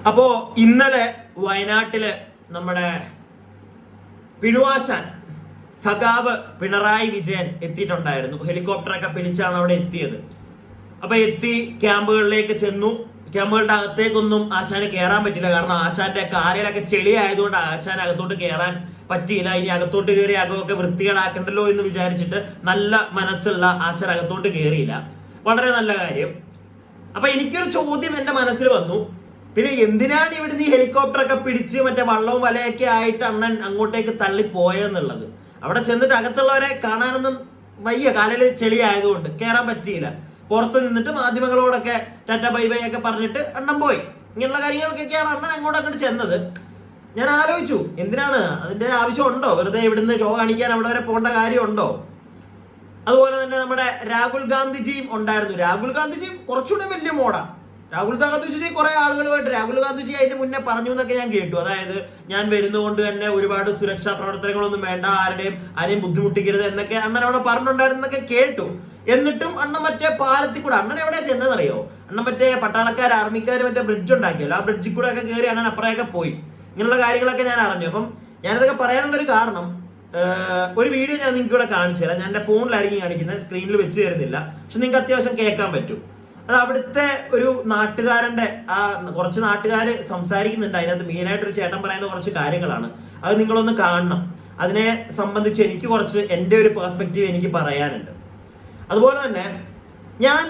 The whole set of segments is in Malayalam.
അപ്പോ ഇന്നലെ വയനാട്ടില് നമ്മുടെ പിണുവാശാൻ സഖാവ് പിണറായി വിജയൻ എത്തിയിട്ടുണ്ടായിരുന്നു. ഹെലികോപ്റ്ററൊക്കെ പിടിച്ചാണ് അവിടെ എത്തിയത്. അപ്പൊ എത്തി ക്യാമ്പുകളിലേക്ക് ചെന്നു. ക്യാമ്പുകളുടെ അകത്തേക്കൊന്നും ആശാന് കയറാൻ പറ്റില്ല. കാരണം ആശാന്റെ കാലിലൊക്കെ ചെളി ആയതുകൊണ്ട് ആശാൻ അകത്തോട്ട് കയറാൻ പറ്റിയില്ല. ഇനി അകത്തോട്ട് കയറി അകമൊക്കെ വൃത്തികേടാക്കണ്ടല്ലോ എന്ന് വിചാരിച്ചിട്ട് നല്ല മനസ്സുള്ള ആശാൻ അകത്തോട്ട് കയറിയില്ല. വളരെ നല്ല കാര്യം. അപ്പൊ എനിക്കൊരു ചോദ്യം എന്റെ മനസ്സിൽ വന്നു, പിന്നെ എന്തിനാണ് ഇവിടുന്ന് ഈ ഹെലികോപ്റ്ററൊക്കെ പിടിച്ച് മറ്റേ വള്ളവും വലയൊക്കെ ആയിട്ട് അണ്ണൻ അങ്ങോട്ടേക്ക് തള്ളിപ്പോയെന്നുള്ളത്. അവിടെ ചെന്നിട്ട് അകത്തുള്ളവരെ കാണാനൊന്നും വയ്യ, കാലിൽ ചെളി ആയതുകൊണ്ട് കയറാൻ പറ്റിയില്ല. പുറത്ത് നിന്നിട്ട് മാധ്യമങ്ങളോടൊക്കെ ടാറ്റ ബൈ ബൈ ഒക്കെ പറഞ്ഞിട്ട് അണ്ണൻ പോയി. ഇങ്ങനെയുള്ള കാര്യങ്ങൾക്കൊക്കെയാണ് അണ്ണൻ അങ്ങോട്ടൊക്കെ ചെന്നത്. ഞാൻ ആലോചിച്ചു, എന്തിനാണ്, അതിന്റെ ആവശ്യമുണ്ടോ? വെറുതെ ഇവിടുന്ന് ഷോ കാണിക്കാൻ അവിടെ വരെ പോകേണ്ട കാര്യമുണ്ടോ? അതുപോലെ തന്നെ നമ്മുടെ രാഹുൽ ഗാന്ധിജിയും ഉണ്ടായിരുന്നു. രാഹുൽ ഗാന്ധിജിയും കുറച്ചുകൂടെ വലിയ മോഡാ. രാഹുൽ ഗാന്ധിജി കുറെ ആളുകളുമായിട്ട് രാഹുൽ ഗാന്ധിജി അതിന് മുന്നേ പറഞ്ഞു എന്നൊക്കെ ഞാൻ കേട്ടു. അതായത് ഞാൻ വരുന്നതുകൊണ്ട് തന്നെ ഒരുപാട് സുരക്ഷാ പ്രവർത്തനങ്ങളൊന്നും വേണ്ട, ആരെയും ബുദ്ധിമുട്ടിക്കരുത് എന്നൊക്കെ അണ്ണൻ അവിടെ പറഞ്ഞിട്ടുണ്ടായിരുന്നൊക്കെ കേട്ടു. എന്നിട്ടും അണ്ണൻ മറ്റേ പാലത്തിൽ കൂടെ, അണ്ണൻ എവിടെയാ ചെന്നതെന്നറിയോ? അണ്ണൻ മറ്റേ പട്ടാളക്കാർ ആർമിക്കാർ മറ്റേ ബ്രിഡ്ജ് ഉണ്ടാക്കിയല്ലോ, ആ ബ്രിഡ്ജിൽ കൂടെ ഒക്കെ കയറി അണ്ണൻ അപ്പുറമൊക്കെ പോയി. ഇങ്ങനെയുള്ള കാര്യങ്ങളൊക്കെ ഞാൻ അറിഞ്ഞു. അപ്പം ഞാനിതൊക്കെ പറയാനുള്ളൊരു കാരണം, ഒരു വീഡിയോ ഞാൻ നിങ്ങൾക്ക് ഇവിടെ കാണിച്ചു തരാം. ഞാൻ എൻ്റെ ഫോണിലായിരിക്കും കാണിക്കുന്നത്, സ്ക്രീനിൽ വെച്ച് തരുന്നില്ല. പക്ഷെ നിങ്ങൾക്ക് അത്യാവശ്യം കേൾക്കാൻ പറ്റും. അത് അവിടുത്തെ ഒരു നാട്ടുകാരന്റെ കുറച്ച് നാട്ടുകാർ സംസാരിക്കുന്നുണ്ട്. അതിനകത്ത് മെയിനായിട്ട് ഒരു ചേട്ടൻ പറയുന്ന കുറച്ച് കാര്യങ്ങളാണ്. അത് നിങ്ങളൊന്ന് കാണണം. അതിനെ സംബന്ധിച്ച് എനിക്ക് കുറച്ച് എൻ്റെ ഒരു പെർസ്പെക്റ്റീവ് എനിക്ക് പറയാനുണ്ട്. അതുപോലെ തന്നെ ഞാൻ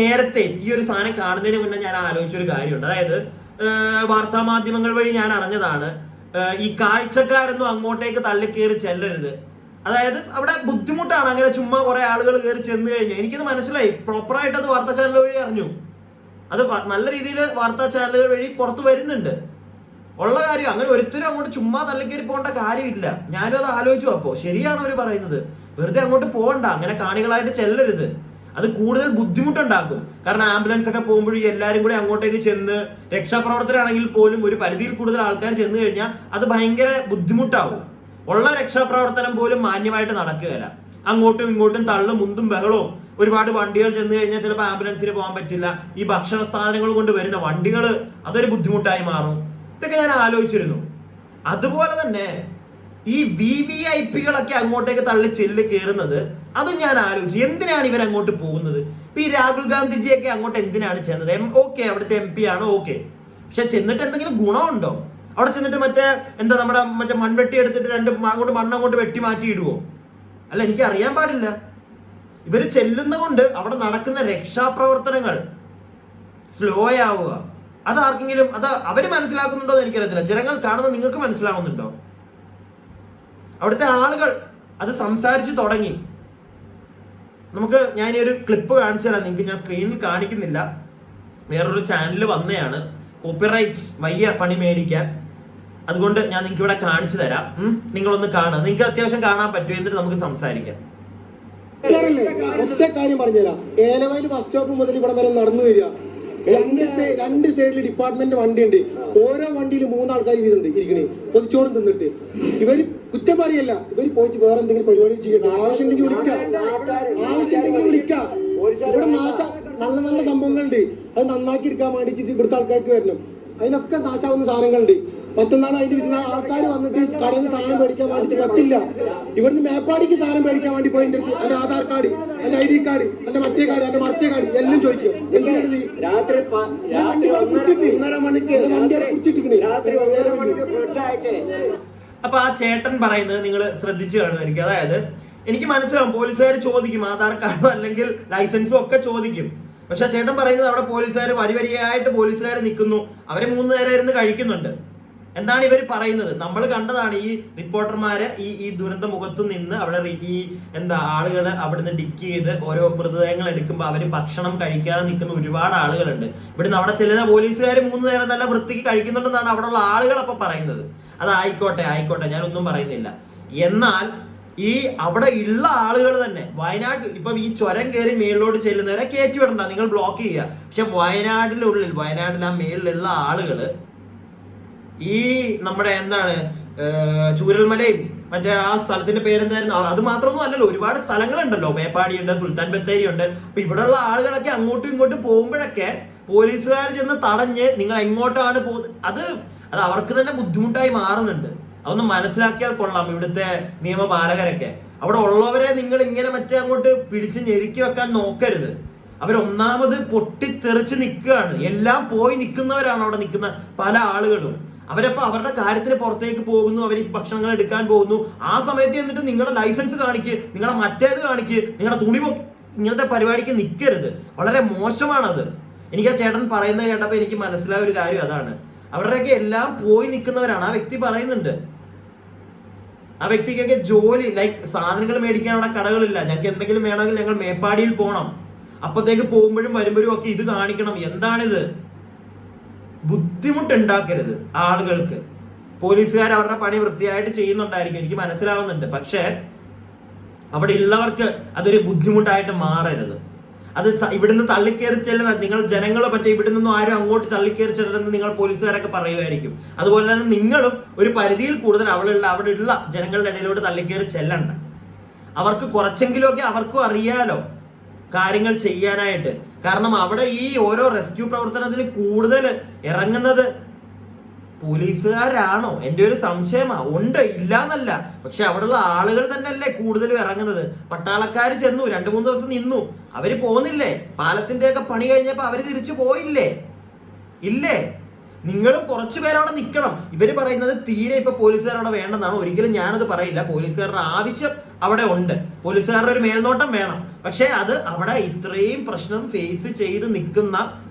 നേരത്തെ ഈ ഒരു സാധനം കാണുന്നതിന് മുന്നേ ഞാൻ ആലോചിച്ചൊരു കാര്യമുണ്ട്. അതായത് വാർത്താ മാധ്യമങ്ങൾ വഴി ഞാൻ അറിഞ്ഞതാണ്, ഈ കാഴ്ചക്കാരൊന്നും അങ്ങോട്ടേക്ക് തള്ളിക്കേറി ചെല്ലരുത്. അതായത് അവിടെ ബുദ്ധിമുട്ടാണ് അങ്ങനെ ചുമ്മാ കുറെ ആളുകൾ കയറി ചെന്ന് കഴിഞ്ഞാൽ. എനിക്കത് മനസ്സിലായി, പ്രോപ്പറായിട്ട് അത് വാർത്താ ചാനൽ വഴി അറിഞ്ഞു. അത് നല്ല രീതിയിൽ വാർത്താ ചാനലുകൾ വഴി പുറത്ത് വരുന്നുണ്ട് ഉള്ള കാര്യം. അങ്ങനെ ഒരുത്തരും അങ്ങോട്ട് ചുമ്മാ തള്ളിക്കേറി പോകേണ്ട കാര്യമില്ല. ഞാനും അത് ആലോചിച്ചു. അപ്പോ ശരിയാണ് അവർ പറയുന്നത്, വെറുതെ അങ്ങോട്ട് പോകണ്ട, അങ്ങനെ കാണികളായിട്ട് ചെല്ലരുത്. അത് കൂടുതൽ ബുദ്ധിമുട്ടുണ്ടാക്കും. കാരണം ആംബുലൻസ് ഒക്കെ പോകുമ്പോഴും എല്ലാവരും കൂടി അങ്ങോട്ടേക്ക് ചെന്ന്, രക്ഷാപ്രവർത്തനമാണെങ്കിൽ പോലും ഒരു പരിധിയിൽ കൂടുതൽ ആൾക്കാർ ചെന്ന് കഴിഞ്ഞാൽ അത് ഭയങ്കര ബുദ്ധിമുട്ടാവും. ഉള്ള രക്ഷാപ്രവർത്തനം പോലും മാന്യമായിട്ട് നടക്കുകയില്ല. അങ്ങോട്ടും ഇങ്ങോട്ടും തള്ളും മുന്തും ബഹളവും. ഒരുപാട് വണ്ടികൾ ചെന്ന് കഴിഞ്ഞാൽ ചിലപ്പോൾ ആംബുലൻസിന് പോകാൻ പറ്റില്ല. ഈ ഭക്ഷണ സാധനങ്ങൾ കൊണ്ട് വരുന്ന വണ്ടികൾ അതൊരു ബുദ്ധിമുട്ടായി മാറും. ഇതൊക്കെ ഞാൻ ആലോചിച്ചിരുന്നു. അതുപോലെ തന്നെ ഈ VVIPകളൊക്കെ അങ്ങോട്ടേക്ക് തള്ളി ചെല്ല് കയറുന്നത്, അതും ഞാൻ ആലോചിച്ചു. എന്തിനാണ് ഇവർ അങ്ങോട്ട് പോകുന്നത്? ഇപ്പൊ ഈ രാഹുൽ ഗാന്ധിജിയൊക്കെ അങ്ങോട്ട് എന്തിനാണ് ചെന്നത്? ഓക്കെ, അവിടുത്തെ MP ആണ്, ഓക്കെ. പക്ഷെ ചെന്നിട്ട് എന്തെങ്കിലും ഗുണമുണ്ടോ? അവിടെ ചെന്നിട്ട് നമ്മുടെ മൺവെട്ടി എടുത്തിട്ട് മണ്ണ് അങ്ങോട്ട് വെട്ടി മാറ്റി ഇടുവോ? അല്ല, എനിക്ക് അറിയാൻ പാടില്ല. ഇവര് ചെല്ലുന്ന കൊണ്ട് അവിടെ നടക്കുന്ന രക്ഷാപ്രവർത്തനങ്ങൾ സ്ലോ ആവുക. അത് ആർക്കെങ്കിലും അവര് മനസ്സിലാക്കുന്നുണ്ടോ എന്ന് എനിക്കറിയത്തില്ല. ജനങ്ങൾ കാണുന്നത് നിങ്ങൾക്ക് മനസ്സിലാവുന്നുണ്ടോ? അവിടുത്തെ ആളുകൾ അത് സംസാരിച്ചു തുടങ്ങി. ഞാൻ ഈ ഒരു ക്ലിപ്പ് കാണിച്ചു തരാം നിങ്ങൾക്ക്. ഞാൻ സ്ക്രീനിൽ കാണിക്കുന്നില്ല, വേറൊരു ചാനലിൽ വന്നതാണ്. കോപ്പിറൈറ്റ് വയ്യ പണി മേടിക്കാൻ. അതുകൊണ്ട് ഞാൻ നിങ്ങൾക്ക് ഇവിടെ കാണിച്ചു തരാം. നിങ്ങളൊന്ന് കാണാം, നിങ്ങൾക്ക് അത്യാവശ്യം കാണാൻ പറ്റും. എന്നിട്ട് നമുക്ക് സംസാരിക്കാം. ഒറ്റ കാര്യം പറഞ്ഞുതരാം. ഏലവയൽ ബസ് സ്റ്റോപ്പ് മുതൽ ഇവിടെ വരെ നടന്നു വരിക. രണ്ട് സൈഡിൽ ഡിപ്പാർട്ട്മെന്റ് വണ്ടി ഉണ്ട്. ഓരോ വണ്ടിയിൽ 3 ആൾക്കാർ വീതുണ്ട് ഇരിക്കണേ, പൊതിച്ചോറും തിന്നിട്ട്. ഇവര് കുറ്റം പറയല്ല, ഇവര് പോയിട്ട് വേറെ എന്തെങ്കിലും പരിപാടി ചെയ്യട്ടെ. ആവശ്യമുണ്ടെങ്കിൽ വിളിക്കാം. ഇവിടെ നല്ല നല്ല സംഭവങ്ങളുണ്ട്. അത് നന്നാക്കി എടുക്കാൻ വേണ്ടിട്ട് ഇവിടുത്തെ ആൾക്കാർക്ക് വരണം. അതിനൊക്കെ നാശാവുന്ന സാധനങ്ങളുണ്ട്. മറ്റന്നാൾ അതിന്റെ വീട്ടിൽ ആൾക്കാർ വന്നിട്ട് കടയിൽ നിന്ന് സാധനം മേടിക്കാൻ വേണ്ടിട്ട് പറ്റില്ല. ഇവിടുന്ന് മേപ്പാടിക്ക് സാധനം മേടിക്കാൻ വേണ്ടി പോയി എന്റെ അടുത്ത് എന്റെ ആധാർ കാർഡ്, എന്റെ ID കാർഡ്, എന്റെ മറ്റേ കാർഡ്, എന്റെ മറിച്ച കാർഡ് എല്ലാം ചോദിക്കും. എന്തിനാണ് അപ്പൊ ആ ചേട്ടൻ പറയുന്നത് നിങ്ങൾ ശ്രദ്ധിച്ചു കാണുമായിരിക്കും. അതായത് എനിക്ക് മനസ്സിലാവും, പോലീസുകാർ ചോദിക്കും ആധാർ കാർഡോ അല്ലെങ്കിൽ ലൈസൻസും ഒക്കെ ചോദിക്കും. പക്ഷെ ചേട്ടൻ പറയുന്നത് അവിടെ പോലീസുകാർ വരിയായിട്ട് പോലീസുകാർ നിൽക്കുന്നു, അവരെ 3 നേരം ഇരുന്ന് കഴിക്കുന്നുണ്ട്. എന്താണ് ഇവർ പറയുന്നത്? നമ്മൾ കണ്ടതാണ് ഈ റിപ്പോർട്ടർമാര് ഈ ദുരന്ത മുഖത്ത് നിന്ന് അവിടെ ആളുകൾ അവിടുന്ന് ഡിക്ക് ചെയ്ത് ഓരോ മൃതദേഹങ്ങൾ എടുക്കുമ്പോൾ അവര് ഭക്ഷണം കഴിക്കാതെ നിൽക്കുന്ന ഒരുപാട് ആളുകളുണ്ട്. ഇവിടുന്ന് അവിടെ ചെല്ലുന്ന പോലീസുകാർ 3 നേരം നല്ല വൃത്തിക്ക് കഴിക്കുന്നുണ്ടെന്നാണ് അവിടെയുള്ള ആളുകൾ അപ്പൊ പറയുന്നത്. അത് ആയിക്കോട്ടെ, ഞാനൊന്നും പറയുന്നില്ല. എന്നാൽ ഈ അവിടെ ഉള്ള ആളുകൾ തന്നെ വയനാട്ടിൽ ഇപ്പം ഈ ചുരം കയറി മേളിലോട്ട് ചെല്ലുന്നവരെ കയറ്റി വിടണ്ട, നിങ്ങൾ ബ്ലോക്ക് ചെയ്യുക. പക്ഷെ വയനാട്ടിൽ ആ മേളിലുള്ള ആളുകള് ഈ നമ്മുടെ ചൂരൽമലയും മറ്റേ ആ സ്ഥലത്തിന്റെ പേരെന്തായിരുന്നു, അത് മാത്രമൊന്നും അല്ലല്ലോ, ഒരുപാട് സ്ഥലങ്ങളുണ്ടല്ലോ. മേപ്പാടിയുണ്ട്, സുൽത്താൻ ബത്തേരി ഉണ്ട്. അപ്പൊ ഇവിടെയുള്ള ആളുകളൊക്കെ അങ്ങോട്ടും ഇങ്ങോട്ടും പോകുമ്പോഴൊക്കെ പോലീസുകാർ ചെന്ന് തടഞ്ഞ് നിങ്ങൾ എങ്ങോട്ടാണ് പോകുന്നത്, അത് അവർക്ക് തന്നെ ബുദ്ധിമുട്ടായി മാറുന്നുണ്ട്. അതൊന്ന് മനസ്സിലാക്കിയാൽ കൊള്ളാം ഇവിടുത്തെ നിയമപാലകരൊക്കെ. അവിടെ ഉള്ളവരെ നിങ്ങൾ ഇങ്ങനെ മറ്റേ അങ്ങോട്ട് പിടിച്ച് ഞെരുക്കി വെക്കാൻ നോക്കരുത്. അവരൊന്നാമത് പൊട്ടിത്തെറിച്ച് നിൽക്കുകയാണ്. എല്ലാം പോയി നിൽക്കുന്നവരാണ് അവിടെ നിൽക്കുന്ന പല ആളുകളും. അവരപ്പോ അവരുടെ കാര്യത്തിന് പുറത്തേക്ക് പോകുന്നു, അവർ ഭക്ഷണങ്ങൾ എടുക്കാൻ പോകുന്നു. ആ സമയത്ത് എന്നിട്ട് നിങ്ങളുടെ ലൈസൻസ് കാണിക്ക്, നിങ്ങളുടെ മറ്റേത് കാണിക്ക്, നിങ്ങളുടെ തുണി ഇങ്ങനത്തെ പരിപാടിക്ക് നിൽക്കരുത്. വളരെ മോശമാണത്. എനിക്ക് ആ ചേട്ടൻ പറയുന്നത് കേട്ടപ്പോൾ എനിക്ക് മനസ്സിലായ ഒരു കാര്യം അതാണ്. അവരുടെയൊക്കെ എല്ലാം പോയി നിൽക്കുന്നവരാണ്. ആ വ്യക്തി പറയുന്നുണ്ട്, ആ വ്യക്തിക്കൊക്കെ ജോലി ലൈക്ക് സാധനങ്ങൾ മേടിക്കാൻ അവിടെ കടകളില്ല, ഞങ്ങൾക്ക് എന്തെങ്കിലും വേണമെങ്കിൽ ഞങ്ങൾ മേപ്പാടിയിൽ പോകണം, അപ്പത്തേക്ക് പോകുമ്പോഴും വരുമ്പോഴും ഒക്കെ ഇത് കാണിക്കണം. എന്താണിത്? ബുദ്ധിമുട്ടുണ്ടാക്കരുത് ആളുകൾക്ക്. പോലീസുകാർ അവരുടെ പണി വൃത്തിയായിട്ട് ചെയ്യുന്നുണ്ടായിരിക്കും, എനിക്ക് മനസ്സിലാവുന്നുണ്ട്. പക്ഷെ അവിടെ ഉള്ളവർക്ക് അതൊരു ബുദ്ധിമുട്ടായിട്ട് മാറരുത്. അത് ഇവിടുന്ന് തള്ളിക്കയറി ചെല്ലുന്ന നിങ്ങൾ ജനങ്ങളെ പറ്റി ഇവിടെ നിന്നും ആരും അങ്ങോട്ട് തള്ളിക്കയറി ചെല്ലുന്നത് നിങ്ങൾ പോലീസുകാരൊക്കെ പറയുമായിരിക്കും. അതുപോലെ തന്നെ നിങ്ങളും ഒരു പരിധിയിൽ കൂടുതൽ അവിടെയുള്ള ജനങ്ങളുടെ ഇടയിലോട്ട് തള്ളിക്കയറി ചെല്ലണ്ട. അവർക്ക് കുറച്ചെങ്കിലുമൊക്കെ അവർക്കും അറിയാലോ കാര്യങ്ങൾ ചെയ്യാനായിട്ട്. കാരണം അവിടെ ഈ ഓരോ റെസ്ക്യൂ പ്രവർത്തനത്തിന് കൂടുതൽ ഇറങ്ങുന്നത് പോലീസുകാരാണോ? എൻ്റെ ഒരു സംശയമാ. ഉണ്ട്, ഇല്ല എന്നല്ല, പക്ഷെ അവിടെയുള്ള ആളുകൾ തന്നെയല്ലേ കൂടുതലും ഇറങ്ങുന്നത്. പട്ടാളക്കാർ ചെന്നു 2-3 ദിവസം നിന്നു, അവര് പോന്നില്ലേ? പാലത്തിന്റെ ഒക്കെ പണി കഴിഞ്ഞപ്പോ അവര് തിരിച്ചു പോയില്ലേ? ഇല്ലേ? നിങ്ങളും കുറച്ചു പേരവിടെ നിൽക്കണം. ഇവര് പറയുന്നത് തീരെ ഇപ്പൊ പോലീസുകാർ അവിടെ വേണ്ടെന്നാണ്. ഒരിക്കലും ഞാനത് പറയില്ല. പോലീസുകാരുടെ ആവശ്യം അവിടെ ഉണ്ട്, പോലീസുകാരുടെ ഒരു മേൽനോട്ടം വേണം. പക്ഷെ അത് അവിടെ ഇത്രയും പ്രശ്നം ഫേസ് ചെയ്ത് നിൽക്കുന്ന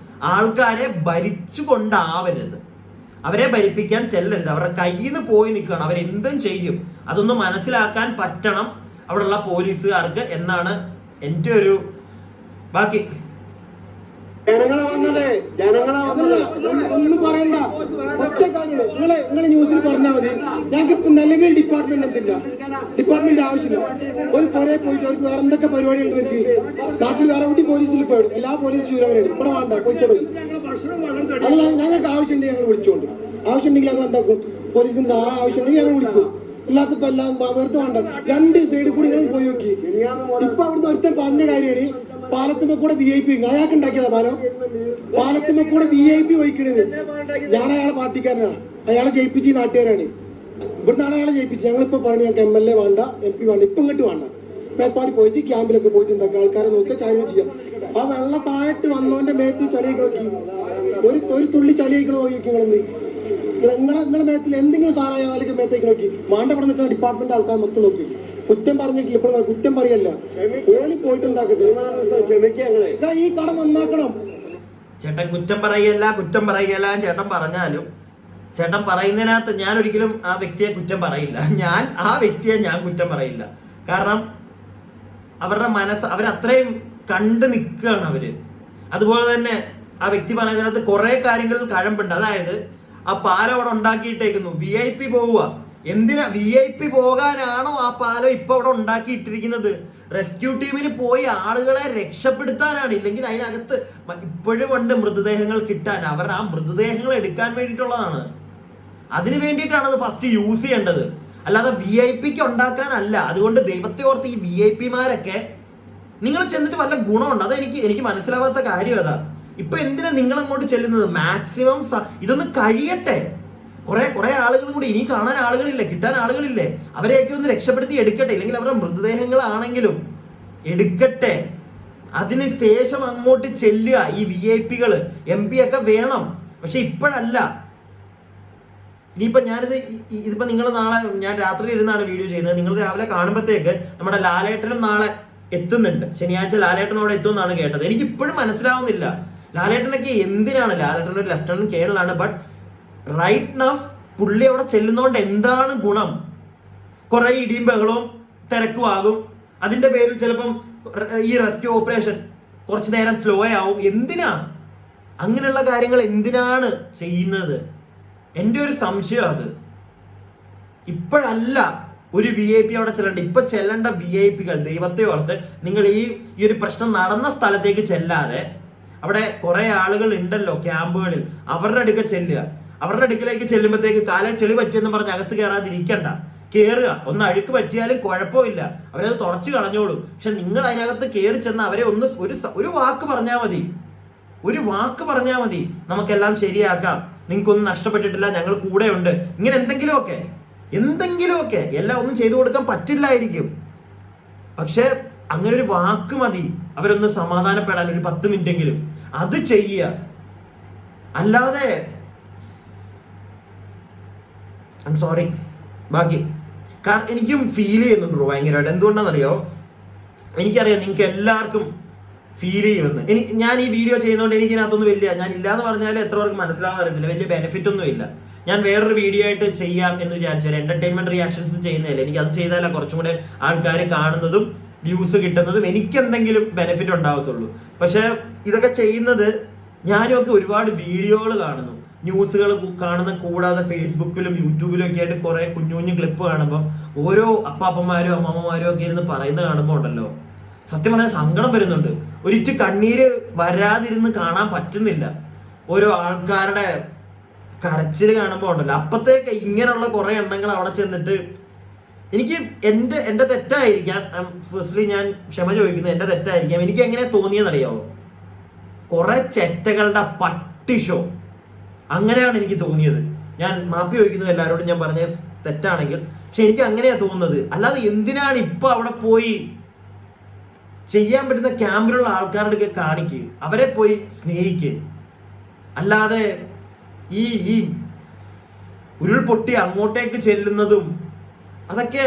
ആൾക്കാരെ ഭരിച്ചുകൊണ്ടാവരുത്, അവരെ ഭരിപ്പിക്കാൻ ചെല്ലരുത്. അവരുടെ കയ്യിൽ നിന്ന് പോയി നിൽക്കുകയാണ്, അവരെന്തും ചെയ്യും. അതൊന്ന് മനസ്സിലാക്കാൻ പറ്റണം അവിടെയുള്ള പോലീസുകാർക്ക് എന്നാണ് എൻ്റെ ഒരു ബാക്കി. ജനങ്ങളെ വന്നത് ഒന്നും പറയണ്ട. ഒറ്റ കാര്യങ്ങൾ നിങ്ങളെ ന്യൂസിൽ പറഞ്ഞാൽ മതി. ഞങ്ങൾക്ക് ഇപ്പൊ നിലവിൽ ഡിപ്പാർട്ട്മെന്റ് എന്തില്ല, ഡിപ്പാർട്ട്മെന്റ് ആവശ്യമില്ല. ഒരു പുറകെ പോയിട്ട് അവർക്ക് വേറെ എന്തൊക്കെ പരിപാടിയുണ്ട്. ഇവർക്ക് നാട്ടിൽ വേറെ കൂട്ടി പോലീസിൽ പോയിടും, എല്ലാ പോലീസ് ചൂരവരാണ്. ഇവിടെ വേണ്ട, പോയിക്കോളൂ. അത് ഞങ്ങൾക്ക് ആവശ്യമുണ്ടെങ്കിൽ ഞങ്ങൾ വിളിച്ചോണ്ട്, ആവശ്യമുണ്ടെങ്കിൽ ഞങ്ങൾ എന്താക്കും, പോലീസിന് സഹായം ആവശ്യമുണ്ടെങ്കിൽ ഞങ്ങൾ വിളിക്കും. ഇല്ലാത്തപ്പോ എല്ലാം വെറുതെ വേണ്ട. 2 സൈഡിൽ കൂടി നിങ്ങൾ പോയി നോക്കി. ഇപ്പൊ അവിടുന്ന് ഒരുത്തൻ പറഞ്ഞ കാര്യമാണ് പാലത്തുമ്പോ കൂടെ VIP അയാൾക്ക് ഉണ്ടാക്കിയതാ പാലം. പാലത്തുമ്പോ കൂടെ VIP വഹിക്കണത്. ഞാൻ അയാളെ പാർട്ടിക്കാരനാ, അയാളെ ജയിപ്പിച്ച് നാട്ടുകാരാണ്. ഇവിടുന്നാണ് അയാളെ ജയിപ്പിച്ച്. ഞങ്ങളിപ്പോ പറഞ്ഞു ഞങ്ങൾക്ക് MLA വേണ്ട, MP വേണ്ട, ഇപ്പൊ ഇങ്ങോട്ട് വേണ്ട. മേപ്പാടി പോയിട്ട് ക്യാമ്പിലൊക്കെ പോയിട്ട് എന്താക്കി ആൾക്കാരെ നോക്കുക, ചായ ചെയ്യാം. ആ വെള്ള താഴത്ത് വന്നവന്റെ മേത്ത് ചളിയൊക്കെ നോക്കി, ഒരു തുള്ളി ചളിയൊക്കെ നോക്കിങ്ങളൊന്ന്. നിങ്ങളുടെ മേത്തിൽ എന്തെങ്കിലും സാറായാലും മേത്തേക്ക് നോക്കി. മാണ്ട ഇവിടെ നിൽക്കുന്ന ഡിപ്പാർട്ട്മെന്റ് ആൾക്കാർ മൊത്തം നോക്കി. കുറ്റം പറഞ്ഞിട്ടില്ല, ഇപ്പോൾ കുറ്റം പറയല്ല. ഓലി പോയിട്ട് എന്താക്കട്ടെ, ഈ കട നന്നാക്കണം. ചേട്ടൻ കുറ്റം പറയല്ല ചേട്ടൻ പറഞ്ഞാലും, ചേട്ടൻ പറയുന്നതിനകത്ത് ഞാൻ ഒരിക്കലും ആ വ്യക്തിയെ കുറ്റം പറയില്ല. ആ വ്യക്തിയെ ഞാൻ കുറ്റം പറയില്ല. കാരണം അവരുടെ മനസ്സ് അവരത്രയും കണ്ടു നിൽക്കുകയാണ് അവര്. അതുപോലെ തന്നെ ആ വ്യക്തി പറയുന്നതിനകത്ത് കുറെ കാര്യങ്ങളിൽ കഴമ്പുണ്ട്. അതായത് ആ പാലം അവിടെ ഉണ്ടാക്കിയിട്ടേക്കുന്നു, VIP പോവുക. എന്തിനാ VIP പോകാനാണോ ആ പാലം ഇപ്പൊ അവിടെ ഉണ്ടാക്കിയിട്ടിരിക്കുന്നത്? റെസ്ക്യൂ ടീമിന് പോയി ആളുകളെ രക്ഷപ്പെടുത്താനാണ്. ഇല്ലെങ്കിൽ അതിനകത്ത് ഇപ്പോഴും ഉണ്ട് മൃതദേഹങ്ങൾ കിട്ടാൻ. അവരുടെ ആ മൃതദേഹങ്ങൾ എടുക്കാൻ വേണ്ടിയിട്ടുള്ളതാണ്. അതിനു വേണ്ടിയിട്ടാണ് അത് ഫസ്റ്റ് യൂസ് ചെയ്യേണ്ടത്, അല്ലാതെ VIP-ക്ക് ഉണ്ടാക്കാനല്ല. അതുകൊണ്ട് ദൈവത്തെ ഓർത്ത് ഈ VIP-മാരൊക്കെ നിങ്ങൾ ചെന്നിട്ട് വല്ല ഗുണമുണ്ട്? എനിക്ക് മനസ്സിലാവാത്ത കാര്യം അതാ. ഇപ്പൊ എന്തിനാ നിങ്ങൾ അങ്ങോട്ട് ചെല്ലുന്നത്? മാക്സിമം ഇതൊന്ന് കഴിയട്ടെ. കുറെ ആളുകളും കൂടി, ഇനി കാണാൻ ആളുകളില്ലേ, കിട്ടാൻ ആളുകളില്ലേ, അവരെയൊക്കെ ഒന്ന് രക്ഷപ്പെടുത്തി എടുക്കട്ടെ. ഇല്ലെങ്കിൽ അവരുടെ മൃതദേഹങ്ങളാണെങ്കിലും എടുക്കട്ടെ. അതിനുശേഷം അങ്ങോട്ട് ചെല്ലുക. ഈ VIP-കള് MP ഒക്കെ വേണം, പക്ഷെ ഇപ്പോഴല്ല. ഇനിയിപ്പോ ഇതിപ്പോ നിങ്ങൾ നാളെ, ഞാൻ രാത്രി ഇരുന്നാണ് വീഡിയോ ചെയ്യുന്നത്, നിങ്ങൾ രാവിലെ കാണുമ്പോഴത്തേക്ക് നമ്മുടെ ലാലേട്ടനും നാളെ എത്തുന്നുണ്ട്. ശനിയാഴ്ച ലാലേട്ടനോടെ എത്തുമെന്നാണ് കേട്ടത്. എനിക്ക് ഇപ്പോഴും മനസ്സിലാവുന്നില്ല ലാലേട്ടനൊക്കെ എന്തിനാണ്. ലാലേട്ടൻ ഒരു ലെഫ്റ്റനന്റ് കേണലാണ്, ബട്ട് റൈറ്റ് നഫ് പുള്ളി അവിടെ ചെല്ലുന്നോണ്ട് എന്താണ് ഗുണം? കുറെ ഇടിയും ബഹളവും തിരക്കുമാകും. അതിന്റെ പേരിൽ ചിലപ്പം ഈ റെസ്ക്യൂ ഓപ്പറേഷൻ കുറച്ചു നേരം സ്ലോ ആവും. എന്തിനാ അങ്ങനെയുള്ള കാര്യങ്ങൾ എന്തിനാണ് ചെയ്യുന്നത്? എൻ്റെ ഒരു സംശയം അത്. ഇപ്പോഴല്ല ഒരു VIP അവിടെ ചെല്ലണ്ട. ഇപ്പൊ ചെല്ലേണ്ട VIP-കൾ ദൈവത്തെ ഓർത്ത് നിങ്ങൾ ഈ ഒരു പ്രശ്നം നടന്ന സ്ഥലത്തേക്ക് ചെല്ലാതെ, അവിടെ കുറെ ആളുകൾ ഉണ്ടല്ലോ ക്യാമ്പുകളിൽ, അവരുടെ അടുക്ക ചെല്ലുക. അവരുടെ അടുക്കിലേക്ക് ചെല്ലുമ്പോഴത്തേക്ക് കാലം ചെളി പറ്റിയെന്ന് പറഞ്ഞ് അകത്ത് കയറാതിരിക്കണ്ട. കയറുക, ഒന്ന് അഴുക്ക് പറ്റിയാലും കുഴപ്പമില്ല, അവരത് തുടച്ചു കളഞ്ഞോളും. പക്ഷെ നിങ്ങൾ അതിനകത്ത് കയറി ചെന്ന് അവരെ ഒരു വാക്ക് പറഞ്ഞാൽ മതി. ഒരു വാക്ക് പറഞ്ഞാൽ മതി, നമുക്കെല്ലാം ശരിയാക്കാം, നിങ്ങൾക്കൊന്നും നഷ്ടപ്പെട്ടിട്ടില്ല, ഞങ്ങൾ കൂടെ ഉണ്ട്, ഇങ്ങനെ എന്തെങ്കിലുമൊക്കെ എല്ലാം ഒന്നും ചെയ്തു കൊടുക്കാൻ പറ്റില്ലായിരിക്കും. പക്ഷെ അങ്ങനെ ഒരു വാക്ക് മതി അവരൊന്ന് സമാധാനപ്പെടാൻ, ഒരു 10 മിനിറ്റെങ്കിലും അത് ചെയ്യുക. അല്ലാതെ ഐ എം സോറി ബാക്കി. കാരണം എനിക്കും ഫീൽ ചെയ്യുന്നുണ്ട് ഭയങ്കരമായിട്ട്. എന്തുകൊണ്ടാണെന്നറിയോ, എനിക്കറിയാം നിങ്ങൾക്ക് എല്ലാവർക്കും ഫീൽ ചെയ്യുമെന്ന്. ഞാൻ ഈ വീഡിയോ ചെയ്യുന്നതുകൊണ്ട് എനിക്ക് ഇതിനകത്തൊന്നും ഞാൻ ഇല്ലാന്ന് പറഞ്ഞാൽ എത്ര പേർക്ക് മനസ്സിലാവാൻ അറിയത്തില്ല, വലിയ ബെനിഫിറ്റ് ഒന്നും ഇല്ല. ഞാൻ വേറൊരു വീഡിയോ ആയിട്ട് ചെയ്യാം എന്ന് വിചാരിച്ചാൽ എന്റർടൈൻമെന്റ് റിയാക്ഷൻസ് ചെയ്യുന്നതല്ലേ, എനിക്ക് അത് ചെയ്താലേ കുറച്ചും കൂടെ ആൾക്കാർ കാണുന്നതും വ്യൂസ് കിട്ടുന്നതും എനിക്ക് എന്തെങ്കിലും ബെനിഫിറ്റ് ഉണ്ടാവത്തുള്ളൂ. പക്ഷെ ഇതൊക്കെ ചെയ്യുന്നത് ഞാനുമൊക്കെ ഒരുപാട് വീഡിയോകൾ കാണുന്നു, ന്യൂസുകൾ കാണുന്ന കൂടാതെ ഫേസ്ബുക്കിലും യൂട്യൂബിലും ഒക്കെ ആയിട്ട് കുറെ കുഞ്ഞു ക്ലിപ്പ് കാണുമ്പോൾ ഓരോ അപ്പാപ്പന്മാരും അമ്മമ്മമാരും ഒക്കെ ഇരുന്ന് പറയുന്നത് കാണുമ്പോൾ ഉണ്ടല്ലോ, സത്യം പറഞ്ഞാൽ സങ്കടം വരുന്നുണ്ട്. ഒരിച്ച് കണ്ണീര് വരാതിരുന്ന് കാണാൻ പറ്റുന്നില്ല. ഓരോ ആൾക്കാരുടെ കരച്ചിൽ കാണുമ്പോൾ ഉണ്ടല്ലോ, അപ്പത്തേക്ക് ഇങ്ങനെയുള്ള കുറെ എണ്ണങ്ങൾ അവിടെ ചെന്നിട്ട് എനിക്ക് എന്റെ തെറ്റായിരിക്കാം. ഫസ്റ്റ്ലി ഞാൻ ക്ഷമ ചോദിക്കുന്നത്, എന്റെ തെറ്റായിരിക്കാം. എനിക്ക് എങ്ങനെ തോന്നിയെന്നറിയാവോ, കുറെ ചെറ്റകളുടെ പട്ടി ഷോ, അങ്ങനെയാണ് എനിക്ക് തോന്നിയത്. ഞാൻ മാപ്പി ചോദിക്കുന്നത് എല്ലാവരോടും, ഞാൻ പറഞ്ഞ തെറ്റാണെങ്കിൽ. പക്ഷെ എനിക്ക് അങ്ങനെയാ തോന്നുന്നത്. അല്ലാതെ എന്തിനാണ് ഇപ്പൊ അവിടെ പോയി ചെയ്യാൻ പറ്റുന്ന ക്യാമ്പിലുള്ള ആൾക്കാരുടെ കാണിക്ക്, അവരെ പോയി സ്നേഹിക്ക്. അല്ലാതെ ഈ ഉരുൾപൊട്ടി അങ്ങോട്ടേക്ക് ചെല്ലുന്നതും അതൊക്കെ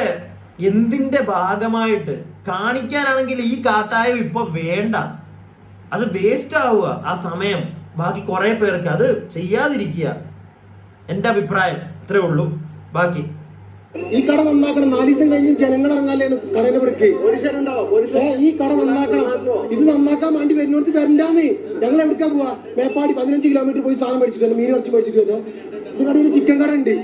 എന്തിന്റെ ഭാഗമായിട്ട് കാണിക്കാനാണെങ്കിൽ ഈ കാട്ടായം ഇപ്പൊ വേണ്ട, അത് വേസ്റ്റ് ആവുക ആ സമയം. ബാക്കി കുറെ പേർക്ക് അത് ചെയ്യാതിരിക്കുക. എന്റെ അഭിപ്രായം ഇത്രേ ഉള്ളൂ. ബാക്കി ഈ കട നന്നാക്കണം. 4 ദിവസം കഴിഞ്ഞ് ജനങ്ങൾ ഇറങ്ങാനാണ് കടനെ പിടിക്ക്. ഈ കട നന്നാക്കണം. ഇത് നന്നാക്കാൻ വേണ്ടി വരുന്നോടത്ത് വരണ്ടാന്ന്. ഞങ്ങൾ എവിടേക്കാ പോവാ? മേപ്പാടി 15 കിലോമീറ്റർ പോയി സാധനം മേടിച്ചിട്ട് മീൻ ഇറച്ചി മേടിച്ചിട്ട് വന്നോ. ഇത് കടയിൽ ചിക്കൻ കട ഉണ്ട്.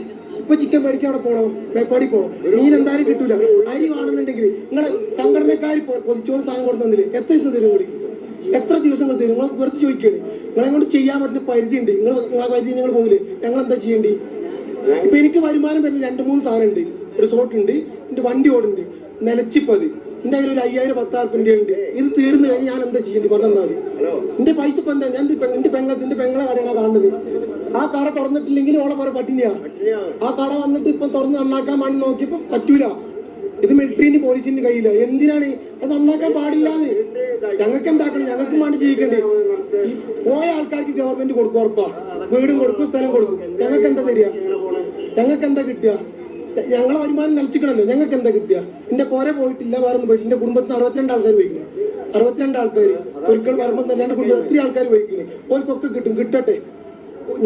ഇപ്പൊ ചിക്കൻ മേടിക്കാൻ അവിടെ പോണോ? മേപ്പാടി പോണോ? മീൻ എന്തായാലും കിട്ടൂല. അരി വേണമെന്നുണ്ടെങ്കിൽ നിങ്ങളെ സംഘടനക്കാർ പൊതിച്ചോറ് സാധനം കൊടുത്തതില് എത്ര ദിവസം തരും? എത്ര ദിവസങ്ങൾ തരും? നിങ്ങൾ വെറുതെ ചോദിക്കുകയാണ്. നിങ്ങളെ കൊണ്ട് ചെയ്യാൻ പറ്റുന്ന പരിധി ഉണ്ട്. നിങ്ങളെ പരിധി നിങ്ങൾ പോകില്ലേ? ഞങ്ങൾ എന്താ ചെയ്യേണ്ടി? ഇപ്പൊ എനിക്ക് വരുമാനം വരുന്ന 2-3 സാധനം ഉണ്ട്. റിസോർട്ട് ഉണ്ട്, എന്റെ വണ്ടി ഓടുണ്ട്, നിലച്ചിപ്പത് എന്റെ കയ്യിൽ ഒരു 5000-10,000 ഉണ്ട്. ഇത് തീർന്നു കഴിഞ്ഞ് ഞാൻ എന്താ ചെയ്യേണ്ടി പറഞ്ഞാൽ മതി. എന്റെ പൈസ ഇപ്പൊ എന്താ? ഞാൻ എന്റെ പെങ്ങളെ കടയാണ് കാണുന്നത്. ആ കട തുറന്നിട്ടില്ലെങ്കിൽ ഓളെ പോലെ പട്ടിണിയാ. ആ കട വന്നിട്ട് ഇപ്പൊ തുറന്ന് നന്നാക്കാൻ വേണ്ടി നോക്കിയപ്പോ പറ്റൂല. ഇത് മിലിറ്ററിന്റെ പോലീസിന്റെ കയ്യില. എന്തിനാണ് അത് നന്നാക്കാൻ പാടില്ലാന്ന്? ഞങ്ങൾക്ക് എന്താക്കണം? ഞങ്ങൾക്കും വേണ്ടി ജീവിക്കണ്ടേ? പോയ ആൾക്കാർക്ക് ഗവൺമെന്റ് കൊടുക്കും, ഉറപ്പാ. വീടും കൊടുക്കും, സ്ഥലം കൊടുക്കും. ഞങ്ങൾക്ക് എന്താ തരിക? ഞങ്ങൾക്ക് എന്താ കിട്ടുക? ഞങ്ങളെ വരുമാനം നിലച്ചിക്കണല്ലോ. ഞങ്ങൾക്ക് എന്താ കിട്ടുക? എന്റെ പോരെ പോയിട്ടില്ല, വേറെ ഒന്നും പോയിട്ടില്ല. എന്റെ കുടുംബത്തിന് 62 ആൾക്കാർ പോയിക്കണം. 62 ആൾക്കാർ ഒരിക്കൽ വരുമ്പോൾ തന്നെ എന്റെ കുടുംബം എത്ര ആൾക്കാർ പോയിക്കണേ. ഓർക്കൊക്കെ കിട്ടും, കിട്ടട്ടെ.